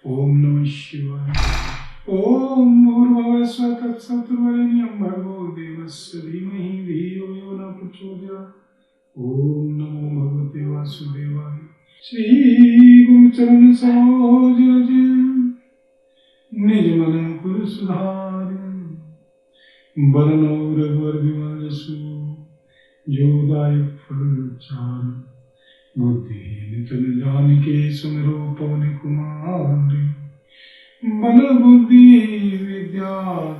ओम नमः शिवाय। ओम भूर्भुवः स्वः तत्सवितुर्वरेण्यं भर्गो देवस्य धीमहि धियो यो न प्रचोदयात्। ओम नमो भगवते वासुदेवाय। श्री गुरुचरण सरोज रज निज मन कुरु सुधार। बरनौ रघुवर विमल जसु जो दायक फल चार। बुद्धिहीन तन जानिके सुमिरो पवन कुमार। बल बुद्धि विद्या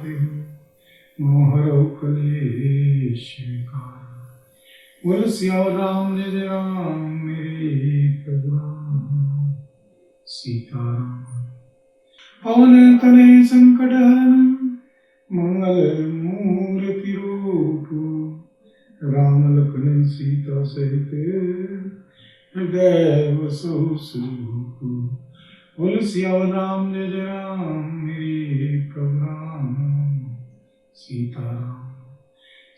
देहु मोहरौ कलेश विकार। बोल सियावर राम जय जय राम मेरे प्रभु राम सीताराम। पवन तनय संकट हरण मंगल मूर्ति रूप। राम लखन सीता सहित हृदय बसो सुख। बोल सियावर राम जय जय राम मेरे प्रभु राम सीताराम।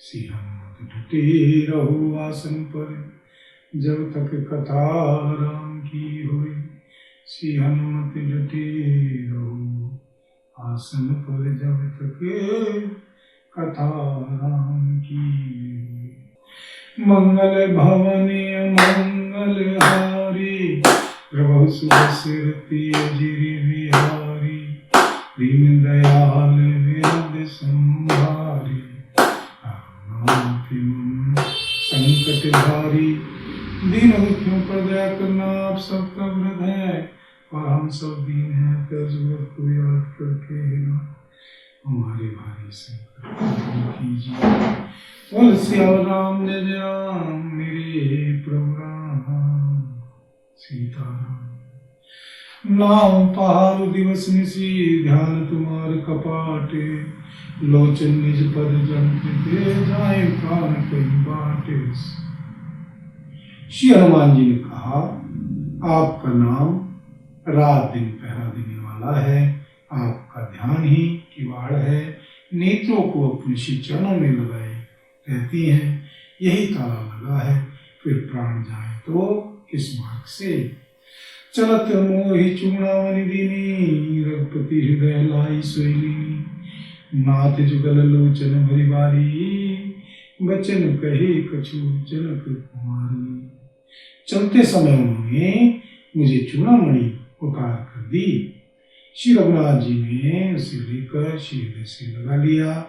सिंहमत डटे रहो आसन पर जब तक कथा राम की होए। सिंहमत डटे रहो आसन पर जब तक कथा राम की होए। मंगल भवने मंगल हारी प्रभु सुरति अजिरि बिहारी। दीन दयाल वेद संभारी संकट भारी। दीन दुखियों पर दया करना आप सबका व्रत है और हम सब दीन हैं। जरूरत को याद करके हमारे भारी संकट दूर कीजिए। बोल सियावर राम जय जय राम मेरे प्रभु राम सीताराम। नाम पहाड़ दिवस निशी ध्यान तुम्हार कपाटे। लोचन निज पद जंपते जाए प्राण कहीं बाटे। श्री हनुमान जी ने कहा, आपका नाम रात दिन पहरा देने वाला है। आपका ध्यान ही किवाड़ है। नेत्रों को अपने श्री चरणों में लगाए रहती हैं। यही ताला लगा है। फिर प्राण जाए तो किस मार्ग से। चलत मोहि चूड़ामणि दीनी रघुपति हृदय लाई सोईलीनी। नाथ जुगल लोचन भरी बारी बचन कहे कछु जनक कुमारी। चलते समय उन्होंने मुझे चूड़ामणि उतार कर दी। श्री रघुनाथ जी ने उसे लेकर श्री हृदय से लगा लिया।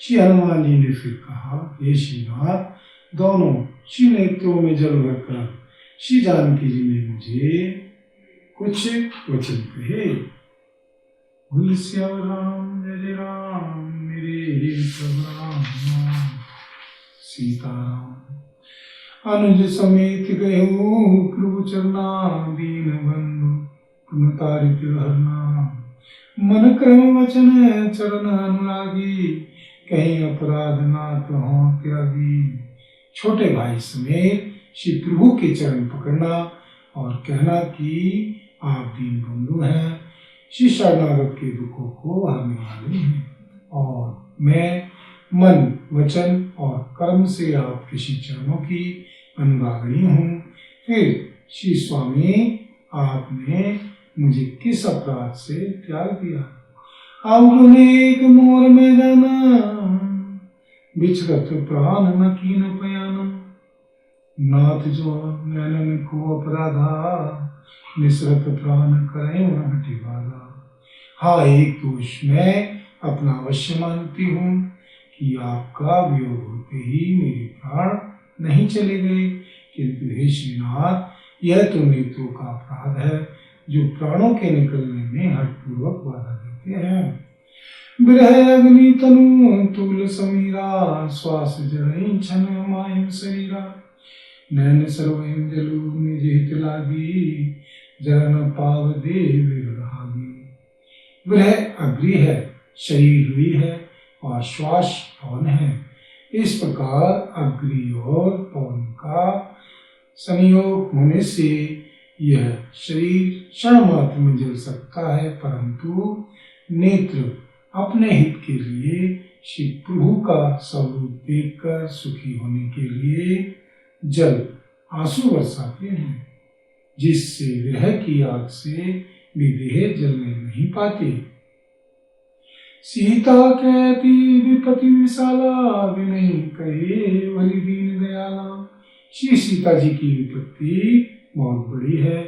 श्री हनुमान जी ने फिर कहा, हे श्रीनाथ, दोनों श्री नेत्रों में जल भरकर श्री जानकी जी ने मुझे कुछ वचन कहे। बोल सियावर राम जय जय राम मेरे प्रभु राम सीताराम। अनुज समेत गयो प्रभु चरना दीन बंधु पुन तारित हरना। मन क्रम वचन चरण अनुरागी कहीं अपराध ना कहो त्यागी। छोटे भाई समेत श्री प्रभु के चरण पकड़ना और कहना कि आप दीन बंधु हैं। श्री शरणागत के दुखों को हरने वाले हैं और मैं मन वचन और कर्म से आपके श्री चरणों की अनुरागिणी हूँ। फिर श्री स्वामी, आपने मुझे किस अपराध से त्याग दिया। अवगुनेक मोर में जाना बिछड़त प्राण न कीन पयाना। नाथ जो नैनन को अपराधा निसरत प्राण करें हटि वाला। हाँ, एक दोष मैं अपना अवश्य मानती हूँ कि आपका वियोग होते ही मेरे प्राण नहीं चले गए। किंतु हे श्रीनाथ, यह तो नेत्रों का अपराध है जो प्राणों के निकलने में हठपूर्वक बाधा देते हैं। विरह अग्नि तनु तूल समीरा श्वास जरई छन मायम शरीरा। नैन सर्वयं जलु निज हित लागी जरन पाव दे विरहागी। विरह अग्नि है, शरीर हुई है और श्वास पवन है। इस प्रकार अग्नि और पवन का संयोग होने से यह शरीर क्षण मात्र में जल सकता है, परंतु नेत्र अपने हित के लिए श्री प्रभु का स्वरूप देखकर सुखी होने के लिए जल आंसू बरसाते हैं, जिससे विरह की आग से भी देह जलने नहीं पाती। सीता कहती विपति विशाला, विनय कहे वली दीन दयाला। श्री सीता जी की विपत्ति बहुत बड़ी है,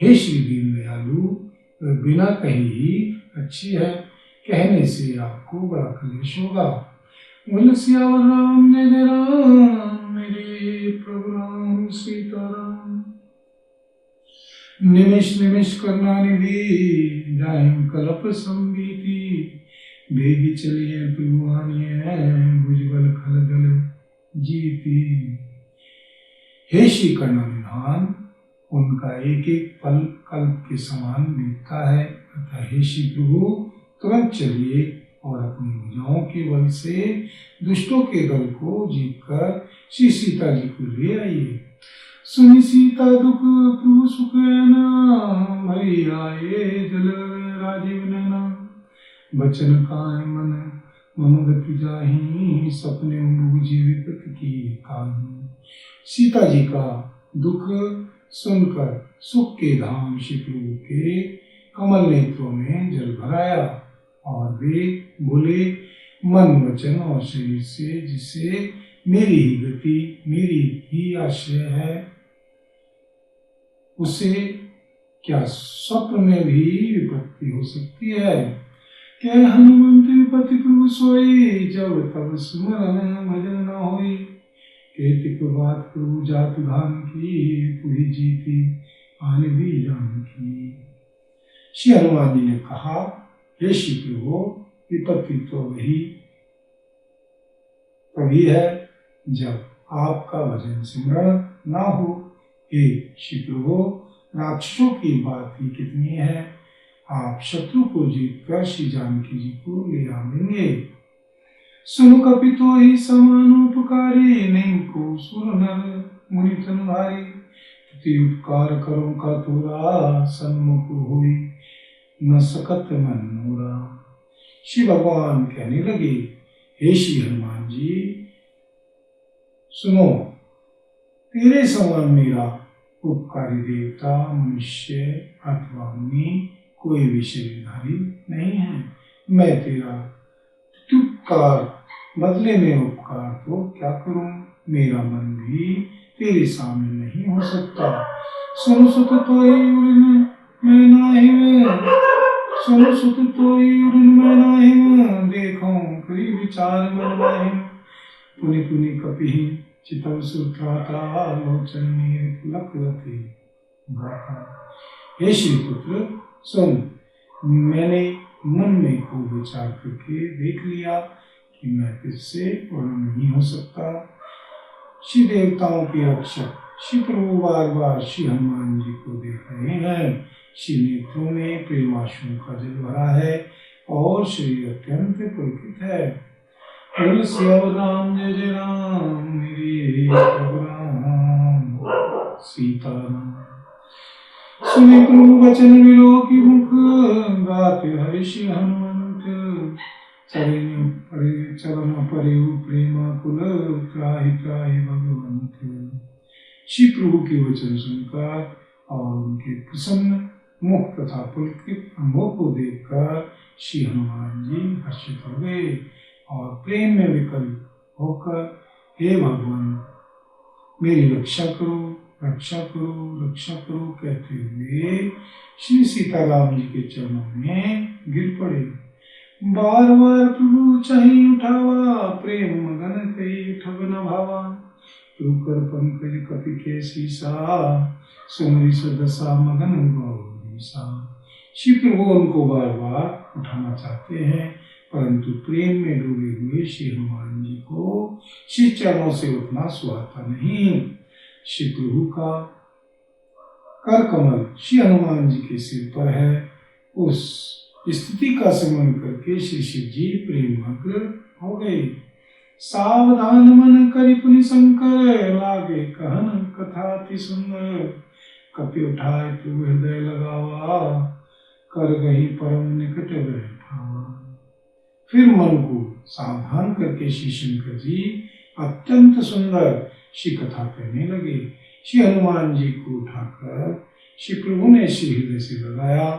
हे श्री दीन दयालु, बिना कहे ही अच्छी है, कहने से आपको बड़ा क्लेश होगा। बोल सियावर राम जय जय राम, मेरे प्रभु राम सीताराम। निमिष निमिष करना निधि, जाए कल्प संगीति। बेगी चलिए प्रभुआनिए, भुजबल खल दल जीती। हे श्री कर्णनिधान, उनका एक एक पल कल्प के समान बीतता है। अतः हे श्री प्रभु, तुरंत चलिए और अपनी भुजाओं के बल से दुष्टों के दल को जीतकर श्री सीता जी को ले आइए। सुनि सीता दुख प्रभु सुख ना, भई आए जल राजीव नैना। बचन काय मन मम गति जाहि, सपने बूझी विपत की कहानी। सीता जी का दुख सुनकर सुख के धाम श्री प्रभु के कमल नेत्रों में जल भराया और वे बोले, मन वचन और शरीर से जिसे मेरी ही गति, मेरी ही आश्रय है, उसे क्या स्वप्न में भी विपत्ति हो सकती है। क्या हनुमंत विपत्ति प्रभु सोई, जब तब सुमरन भजन न होई। केतिक बात प्रभु जातु धाम की, तुही जीती आन भी जान की। श्री हनुमान जी ने कहा, हे श्री प्रभु, विपत्ति तो वही तभी है जब आपका भजन सिमरण ना हो। हे श्री प्रभु, राक्षसों की बात ही कितनी है, आप शत्रु को जीतकर श्री जानकी जी को ले आवेंगे। सुनो कपितो ही समानोपकारी, नहीं को सुर नर मुनि तन भारी। तुति उपकार करो का तोरा, सन्मुख होई न सकत मन मोरा। श्री भगवान कहने लगे, हे श्री हनुमान जी, सुनो, तेरे समान मेरा उपकारी देवता, मनुष्य अथवा मुनि कोई भी शरीरधारी नहीं है। मैं तेरा उपकार बदले में उपकार तो क्या करूं, मेरा मन भी तेरे सामने नहीं हो सकता। सुन सुत तोई उड़न मैं नाही में, सुन सुत तोई उड़न मैं नाही में, देखो करी विचार मन नाही। पुनि पुनि कपि चितव सुत्राता, लोचन नीर लख रति गाता। हे श्री पुत्र, सुन, मैंने मन में खूब विचार करके देख लिया कि मैं तुझसे बड़ा नहीं हो सकता। श्री देवताओं के रक्षक श्री प्रभु बार बार श्री हनुमान जी को देख रहे हैं। श्री नेत्रों में प्रेमाश्रु का जल भरा है और शरीर अत्यंत पुलकित है। बोल सियावर राम जय जय राम, मेरे प्रभु राम सीताराम। सुनि प्रभु वचन विलो की मुख, गाते हरि श्री हनुमंत। चरण परे प्रेमा कुल, त्राहि त्राहि भगवंत। श्री प्रभु के वचन सुनकर और उनके प्रसन्न मुख तथा पुलकित अंगों को देखकर श्री हनुमान जी हर्षित हो गए और प्रेम में विकल होकर, हे भगवान, मेरी रक्षा करो, रक्षा करो, रक्षा करो कहते हुए श्री सीताराम जी के चरणों में गिर पड़े। बार बार प्रभु चाहि उठावा, प्रेम मगन कई ठग न भावा। रुकर पंकज कपि के सीसा, सुमरि सदसा मगन गौरीसा। श्री प्रभु उनको बार बार उठाना चाहते हैं, परंतु प्रेम में डूबे हुए श्री हनुमान जी को श्री चरणों से उठना सुहाता नहीं। श्री प्रभु का कर कमल श्री हनुमान जी के सिर पर है। उस स्थिति का स्मरण करके श्री शिव जी प्रेममग्न हो गए। सावधान मन करि पुनि शंकर, लागे कहन कथा अति सुंदर। कपि उठाए प्रभु हृदय लगावा, कर गही परम निकट बैठावा। फिर मन को सावधान करके श्री शंकर जी अत्यंत सुंदर श्री कथा कहने लगे। श्री हनुमान जी को उठाकर श्री प्रभु ने श्री हृदय से लगाया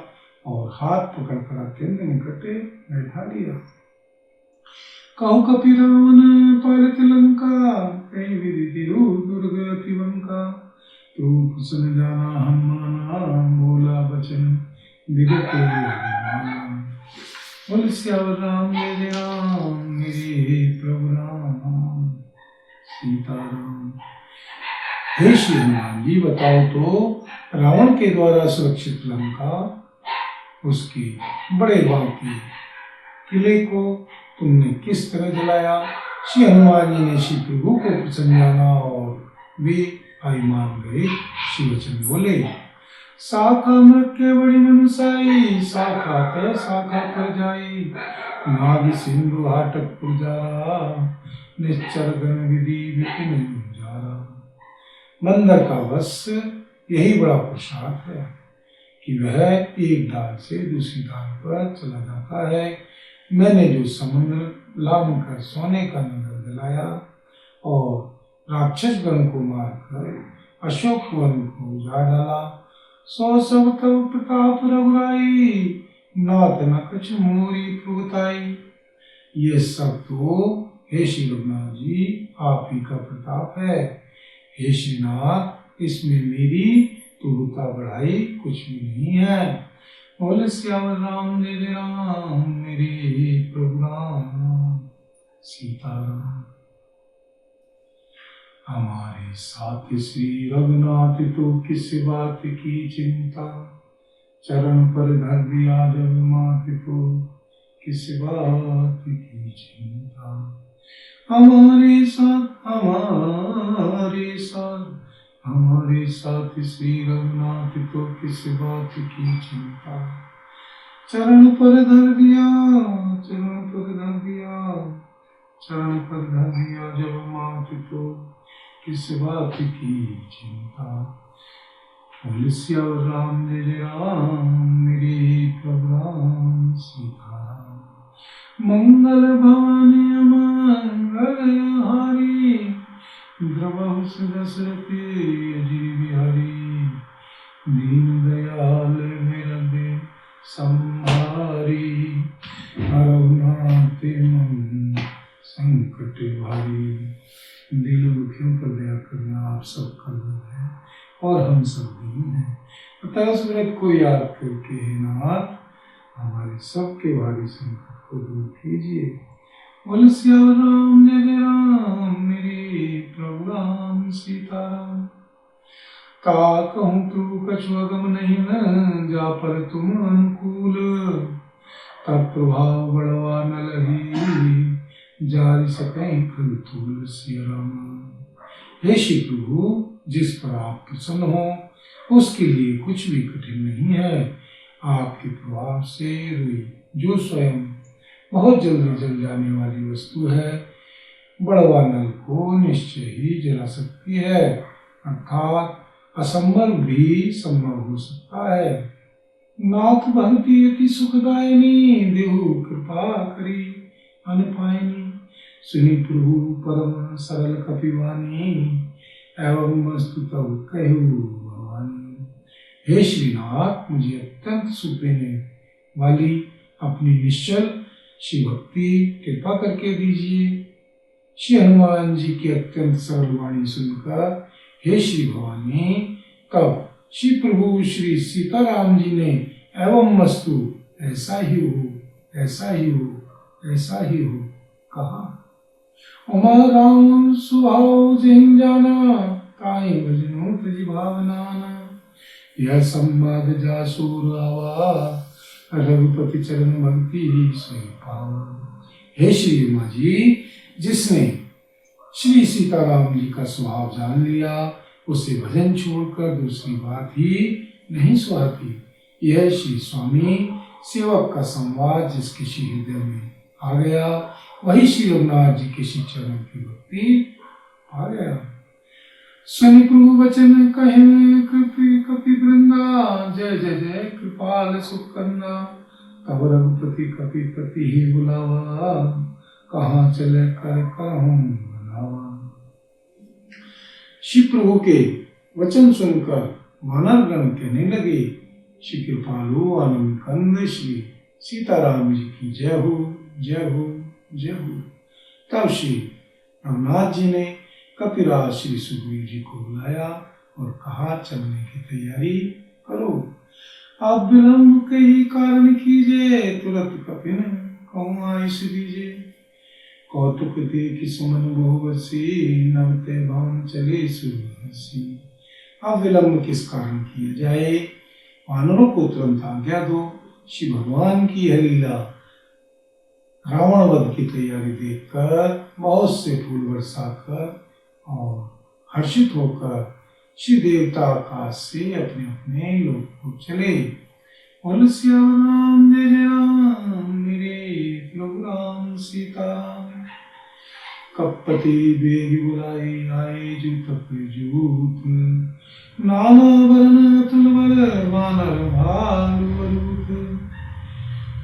और हाथ पकड़कर अत्यंत निकटे बैठा लिया। कहु कपि रावण पालित लंका, कई विधि तिरु दुर्ग अति बंका। रूप सुन जाना हनुमाना, बोला बचन विगत अभिमाना। बोल सियावर राम जय राम, मेरे प्रभु राम सीताराम। हे श्री हनुमान जी, बताओ तो रावण के द्वारा सुरक्षित लंका, उसके बड़े बाकी किले को तुमने किस तरह जलाया। श्री हनुमान जी ने श्री प्रभु को प्रसन्न जाना और वे अभिमान गए। श्री वचन बोले, शाखा मृक्य बड़ी मनुसाई, शाखा ते शाखा पर जाई। नाग सिंधु हाटक पुजारा, निश्चर गण विधि विपिन गुंजारा। बंदर का वश यही बड़ा पुरुषार्थ है कि वह एक डाल से दूसरी डाल पर चला जाता है। मैंने जो समुद्र लांघ कर सोने का नगर जलाया और राक्षस गण को मारकर अशोक वन को उजाड़ डाला, सो सब तब प्रताप रघुराई, नाथ न कछ मोरी प्रभुताई। ये सब तो हे श्री रघुनाथ जी आप ही का प्रताप है। हे श्रीनाथ, इसमें मेरी प्रभुता बढ़ाई कुछ भी नहीं है। बोले सियावर राम जय जय राम, मेरे प्रभु राम सीताराम। हमारे साथ श्री रघुनाथ तो किस बात की चिंता, चरण पर धर दिया जब मात तो किस बात की चिंता। हमारे साथ हमारे साथ श्री रघुनाथ तो किस बात की चिंता। चरण पर धर दिया, चरण पर धर दिया, चरण पर धर दिया जब मात तो किस बात की चिंता। बोले सियावर राम जय जय राम, मेरे प्रभु राम सीताराम। मंगल भवानी मंगल हारी, द्रवहु दशरथी अजीर बिहारी। दीन दयाल मेरे संहारी, रघुनाथ मन संकट भारी। दिल दुखियों पर दया करना आप सब कर है और हम सब दीन हैं। अतः उस व्रत को याद करके हे नाथ हमारे सबके भारी संकट को दूर कीजिए। बोल सियावर राम जय जय राम, मेरे प्रभु राम सीताराम। का कहूँ तू कछु अगम नहीं न, जा पर तुम अनुकूल। तब प्रभाव बढ़वा न लही, जारी सकें फल तूल सिया राम। हे श्री प्रभु, जिस पर आप प्रसन्न हो उसके लिए कुछ भी कठिन नहीं है। आपके प्रभाव से रुई, जो स्वयं बहुत जल्दी जल जाने वाली वस्तु है, बड़वा नल को निश्चय ही जला सकती है, अर्थात असंभव भी संभव हो सकता है। नाथ भक्ति अति सुखदायिनी, देहु कृपा करी अनपायनी। सुनी प्रभु परम सरल कपिवानी, एवं वस्तु तब कहु भवानी। हे श्रीनाथ, मुझे अत्यंत सुख देने वाली अपनी निश्चल श्री भक्ति कृपा करके दीजिए। श्री हनुमान जी की अत्यंत सरल वाणी सुनकर हे श्री भवानी, तब श्री प्रभु श्री सीताराम जी ने एवं वस्तु ऐसा ही हो, ऐसा ही हो, ऐसा ही हो कहा। उमा राम सुभाव जिन जाना, काई भजनो तजी भावनाना। यह संवाद जासूर आवा, रघुपति चरण भक्ति सोई पावा। हे श्री उमा जी, जिसने श्री सीताराम जी का स्वभाव जान लिया, उसे भजन छोड़कर दूसरी बात ही नहीं सुहाती। यह श्री स्वामी सेवक का संवाद जिसके श्री हृदय में आ गया, वही श्री रघुनाथ जी के श्री चरण की भक्ति आ गया। सुनि प्रभु वचन कहे कृपि कपि वृंदा, जय जय जय कृपाल सुख कंदा। तब रघुपति कपि पति ही बुलावा, कहाँ चले कर कहूँ बनावा। श्री प्रभु के वचन सुनकर वानरगण कहने लगे, श्री कृपालु आनंद कंद श्री सीताराम जी की जय हो, जय हो, जय हो। तब श्री रघुनाथ जी ने कपिराज श्री सुग्रीव जी को बुलाया और कहा, चलने की तैयारी करो। आप विलंब के ही कारण कीजिए, तुरंत कपिन कहूँ आयुष दीजिए। कौतुक देखि सुमन बहुवसी, नवते भवन चले सुरहसी। अब विलंब किस कारण किया जाए, वानरों को तुरंत आज्ञा दो। श्री भगवान की यह लीला रावण वध की तैयारी देखकर बहुत से फूल बरसाकर और हर्षित होकर श्री देवता आकाश से अपने अपने लोक को चले। बोल श्याम राम जय जय राम, मेरे प्रभु राम सीताराम। कपति बेग बुलाए, आए जो तप जूत, नाना वरण अतुल बल, वानर भालु रूप।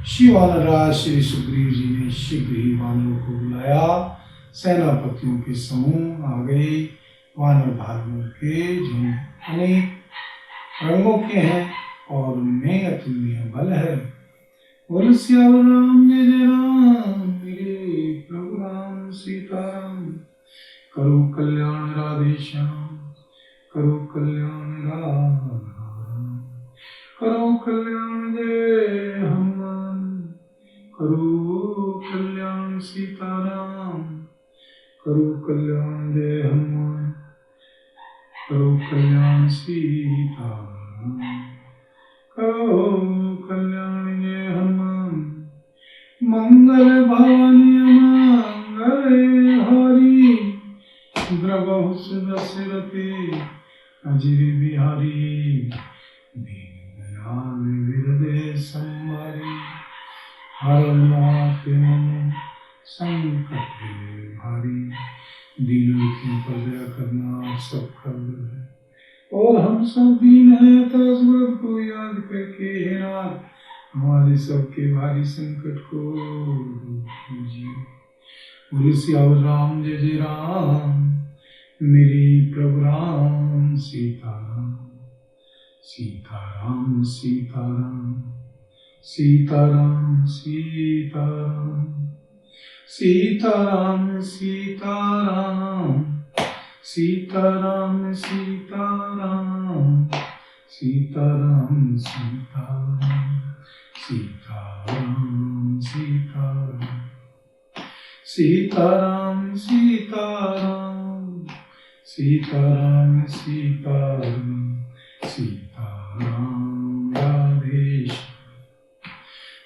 श्री वानराज श्री सुग्रीव जी ने शीघ्र ही वानरों को बुलाया। सेनापतियों के समूह आ गए। वानर भालुओं के झुंड अनेक रंगों के हैं और उनमें अतुलनीय बल है। बोल श्याम राम जय जय राम, मेरे प्रभु राम सीताराम। करो कल्याण राधे श्याम, करो कल्याण राम राम। करो कल्याण जय हनुमान, करो कल्याण सीताराम। करो कल्याण जय हनुमान, करो कल्याण सीताराम। करो कल्याण जय हनुमान। मंगल भवानी मंगल हरि, द्रवहु सुदशरथे अजिर बिहारी। दीन दयाल हृदय संवरी, हरनाथ मम संकट भारी। दीनों पर दया करना आप सबका बल है, और हम सब दीन हैं, तो उस व्रत को याद करके हे नाथ हमारे सबके भारी संकट को दूर कीजिए। बोले सियावर राम जय जय राम, मेरे प्रभु राम सीताराम। सीताराम सीताराम, सीताराम सीताराम, सीताराम सीताराम, सीताराम सीताराम, सीताराम सीताराम, सीताराम सीताराम, सीताराम सीताराम, सीताराम सीताराम, सीताराम राधे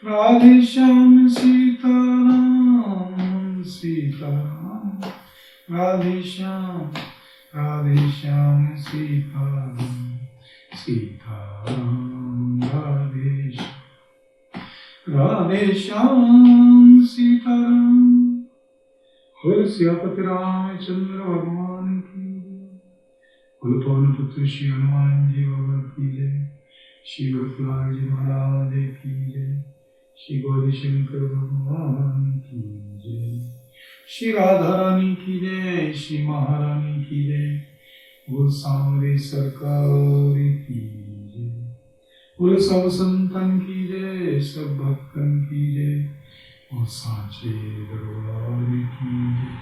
राधे श्याम। सीताराम सीताराम, राधे श्याम सीताराम, सीताराम राधे राधे श्याम सीताराम। बोल सियापति रामचंद्र भगवान की, बोल पवन पुत्र श्री हनुमान जी भगवान की जय। श्री भरतलाल जी महाराज की जय। श्री गौरी शंकर भगवान की जय। श्री राधा रानी की जय। श्री महारानी की जय। बोल सांवरे सरकार की जय। बोल सब संतन की जय, सब भक्तन की जय, और सांचे दरबार की जय।